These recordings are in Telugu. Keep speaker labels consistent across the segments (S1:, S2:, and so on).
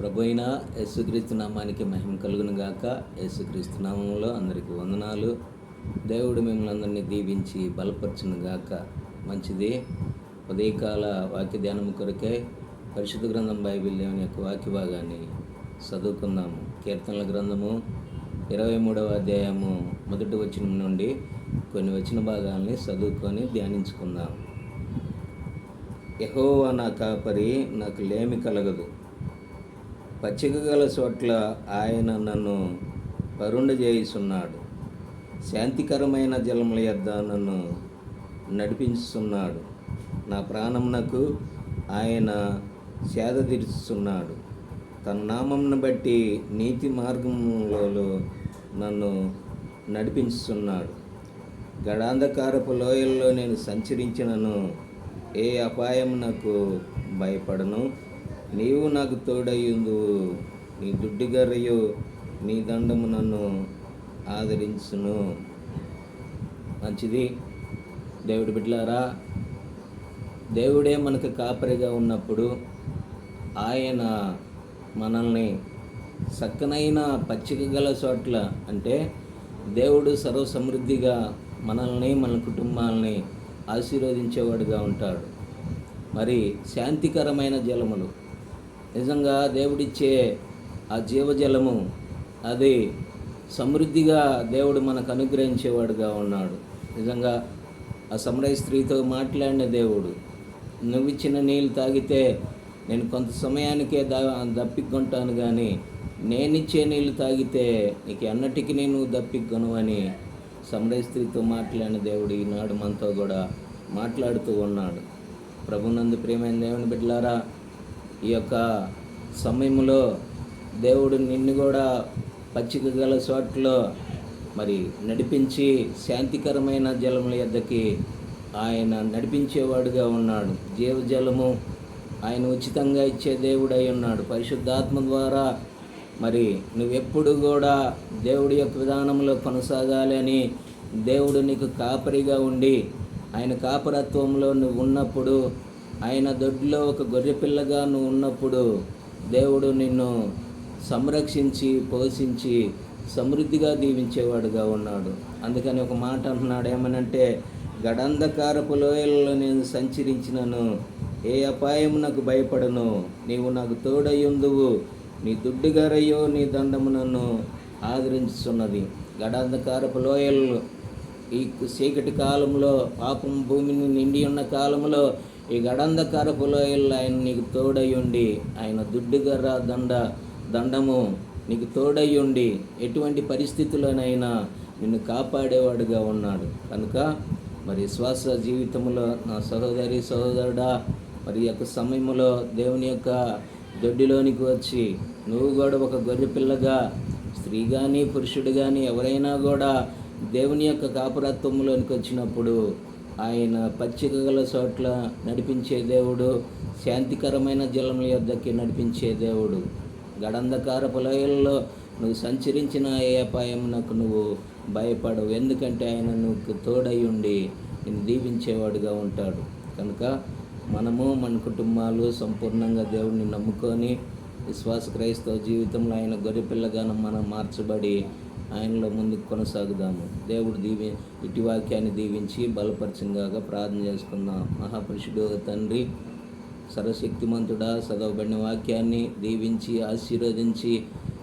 S1: ప్రభు అయిన యేసుక్రీస్తు నామానికి మహిమ కలుగును గాక. యేసుక్రీస్తు నామంలో అందరికీ వందనాలు. దేవుడు మిమ్మల్ని అందరినీ దీవించి బలపరచును గాక. మంచిది. ఉదయకాల వాక్య ధ్యానం కొరకై పరిశుద్ధ గ్రంథం బైబిల్ దేవుని యొక్క వాక్య భాగాన్ని చదువుకుందాము. కీర్తనల గ్రంథము 23వ అధ్యాయము మొదటి వచనం నుండి కొన్ని వచన భాగాల్ని చదువుకొని ధ్యానించుకుందాం. యెహోవా నా కాపరి, నాకు లేమి కలగదు. పచ్చిక గల చోట్ల ఆయన నన్ను పరుండజేయుచున్నాడు. శాంతికరమైన జలముల యొద్ద నన్ను నడిపించుచున్నాడు. నా ప్రాణమునకు ఆయన సేద తీర్చుచున్నాడు. తన నామమును బట్టి నీతి మార్గములలో నన్ను నడిపించుచున్నాడు. గడాంధకారపు లోయల్లో నేను సంచరించినను ఏ అపాయమునకు భయపడను. నీవు నాకు తోడయ్యుందువు. నీ దుడ్డుగర్రయు నీ దండము నన్ను ఆదరించును. మంచిది. దేవుడి బిడ్డలారా, దేవుడే మనకు కాపరిగా ఉన్నప్పుడు ఆయన మనల్ని చక్కనైన పచ్చిక గల చోట్ల, అంటే దేవుడు సర్వసమృద్ధిగా మనల్ని మన కుటుంబాలని ఆశీర్వదించేవాడుగా ఉంటాడు. మరి శాంతికరమైన జలములు, నిజంగా దేవుడిచ్చే ఆ జీవజలము, అది సమృద్ధిగా దేవుడు మనకు అనుగ్రహించేవాడుగా ఉన్నాడు. నిజంగా ఆ సమరయ స్త్రీతో మాట్లాడిన దేవుడు, నువ్విచ్చిన నీళ్ళు తాగితే నేను కొంత సమయానికే దప్పికొంటాను, కానీ నేనిచ్చే నీళ్ళు తాగితే నీకు ఎన్నటికీ నేను దప్పికొను అని సమరయ స్త్రీతో మాట్లాడిన దేవుడు ఈనాడు మనతో కూడా మాట్లాడుతూ ఉన్నాడు. ప్రభునందు ప్రియమైన దేవుని బిడ్డలారా, ఈ యొక్క సమయంలో దేవుడు నిన్ను కూడా పచ్చిక గల చోట్లలో మరి నడిపించి శాంతికరమైన జలముల యొద్దకి ఆయన నడిపించేవాడుగా ఉన్నాడు. జీవజలము ఆయన ఉచితంగా ఇచ్చే దేవుడై ఉన్నాడు. పరిశుద్ధాత్మ ద్వారా మరి నువ్వెప్పుడు కూడా దేవుడి యొక్క విధానంలో కొనసాగాలి అని దేవుడు నీకు కాపరిగా ఉండి, ఆయన కాపరత్వంలో నువ్వు ఉన్నప్పుడు, ఆయన దొడ్లో ఒక గొర్రెపిల్లగా నువ్వు ఉన్నప్పుడు దేవుడు నిన్ను సంరక్షించి పోషించి సమృద్ధిగా దీవించేవాడుగా ఉన్నాడు. అందుకని ఒక మాట అంటున్నాడు, ఏమనంటే, గడంధకారపు లోయలలో నేను సంచరించినను ఏ అపాయము నాకు భయపడను. నీవు నాకు తోడయ్యుందువు. నీ దుడ్డుగారయ్యో నీ దండము నన్ను ఆదరించుతున్నది. గడాంధకారపు లోయల్లో, ఈ చీకటి కాలంలో, పాపం భూమిని నిండి ఉన్న కాలంలో, ఈ గడాంధకారపు లోయల్లో ఆయన నీకు తోడయ్యుండి, ఆయన దుడ్డుగర్ర దండము నీకు తోడయ్యుండి ఎటువంటి పరిస్థితుల్లోనైనా నిన్ను కాపాడేవాడుగా ఉన్నాడు. కనుక మరి శ్వాస జీవితంలో నా సహోదరి సహోదరుడా, మరి యొక్క సమయంలో దేవుని యొక్క దొడ్డిలోనికి వచ్చి నువ్వు కూడా ఒక గొర్రె పిల్లగా, స్త్రీ కానీ పురుషుడు కానీ ఎవరైనా కూడా దేవుని యొక్క కాపురత్వంలోనికి వచ్చినప్పుడు ఆయన పచ్చిక గల చోట్ల నడిపించే దేవుడు, శాంతికరమైన జలముల యొద్దకి నడిపించే దేవుడు. గడంధకారపు లోయల్లో నువ్వు సంచరించిన ఏ అపాయమునకు నువ్వు భయపడవు. ఎందుకంటే ఆయన నువ్వు తోడై ఉండి నిన్ను దీవించేవాడుగా ఉంటాడు. కనుక మనము మన కుటుంబాలు సంపూర్ణంగా దేవుడిని నమ్ముకొని విశ్వాస క్రైస్తవ జీవితంలో ఆయన గొర్రెపిల్లగా మనం మార్చబడి ఆయనలో ముందుకు కొనసాగుదాము. దేవుడు ఇటు వాక్యాన్ని దీవించి బలపరచంగా ప్రార్థన చేసుకుందాం. మహాపురుషుడు తండ్రి, సర్వశక్తిమంతుడా, చదవబడిన వాక్యాన్ని దీవించి ఆశీర్వదించి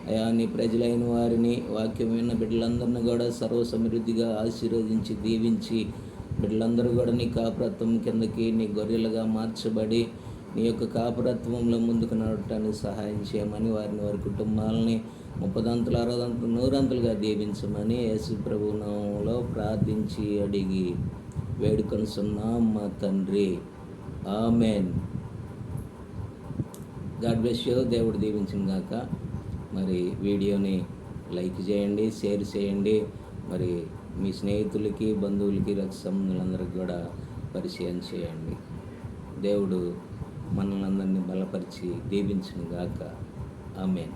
S1: అయా నీ ప్రజలైన వారిని, వాక్యం విన్న బిడ్డలందరినీ కూడా సర్వసమృద్ధిగా ఆశీర్వదించి దీవించి, బిడ్డలందరూ కూడా నీ కాపురత్వం కిందకి నీ గొర్రెలుగా మార్చబడి నీ యొక్క కాపురత్వంలో ముందుకు నడవటానికి సహాయం చేయమని, వారి కుటుంబాలని 30 60 100 దీవించమని యేసు ప్రభు నామములో ప్రార్థించి అడిగి వేడుకొనుచున్నాం మా తండ్రి. ఆమెన్. God bless you. దేవుడు దీవించును గాక. మరి వీడియోని లైక్ చేయండి, షేర్ చేయండి. మరి మీ స్నేహితులకి, బంధువులకి, రక్త సంబంధులందరికీ కూడా పరిచయం చేయండి. దేవుడు మనల్ని అందరినీ బలపరిచి దీవించును గాక. ఆమెన్.